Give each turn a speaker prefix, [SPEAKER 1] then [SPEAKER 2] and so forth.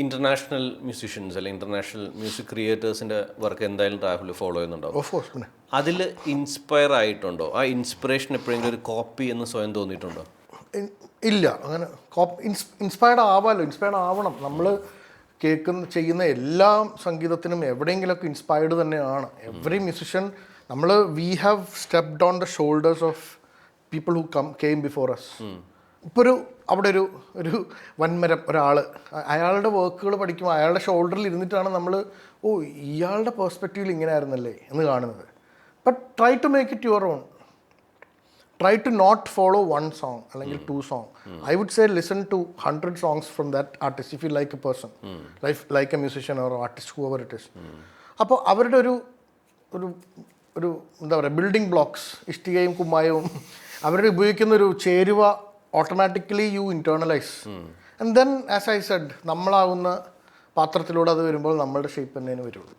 [SPEAKER 1] International musicians അല്ലെങ്കിൽ international music ക്രിയേറ്റേഴ്സിന്റെ work എന്തായാലും Rahul follow ചെയ്യുന്നുണ്ടോ?
[SPEAKER 2] Of course. പിന്നെ
[SPEAKER 1] അതിൽ ഇൻസ്പയർ ആയിട്ടുണ്ടോ? ആ ഇൻസ്പിറേഷൻ എപ്പോഴെങ്കിലും ഒരു കോപ്പി എന്ന് സ്വയം തോന്നിയിട്ടുണ്ടോ?
[SPEAKER 2] ഇല്ല, അങ്ങനെ ഇൻസ്പയർഡ് ആവാമല്ലോ, ഇൻസ്പയർഡ് ആവണം. നമ്മൾ ചെയ്യുന്ന എല്ലാ സംഗീതത്തിനും എവിടെയെങ്കിലുമൊക്കെ ഇൻസ്പയർഡ് തന്നെയാണ്. Every musician we have stepped on the shoulders of people who came before us. ഇപ്പോൾ അവിടെ ഒരു വൻമരം ഒരാൾ, അയാളുടെ വർക്കുകൾ പഠിക്കുമ്പോൾ അയാളുടെ ഷോൾഡറിൽ ഇരുന്നിട്ടാണ് നമ്മൾ ഇയാളുടെ പേഴ്സ്പെക്റ്റീവിൽ ഇങ്ങനെ ആയിരുന്നല്ലേ എന്ന് കാണുന്നത്. But try to make it your own. Try to not follow one song അല്ലെങ്കിൽ 2 songs. I would say listen to 100 songs from that artist if you like a person, like a musician or artist, whoever it is. അപ്പോൾ അവരുടെ ഒരു എന്താ പറയുക, building blocks, ഇഷ്ടികയും കുമ്മായവും അവരുടെ ഉപയോഗിക്കുന്ന ഒരു ചേരുവ automatically you internalise. And then as I said, നമ്മളാവുന്ന പാത്രത്തിലൂടെ അത് വരുമ്പോൾ നമ്മളുടെ ഷേപ്പ് തന്നെയാണ് വരുള്ളൂ.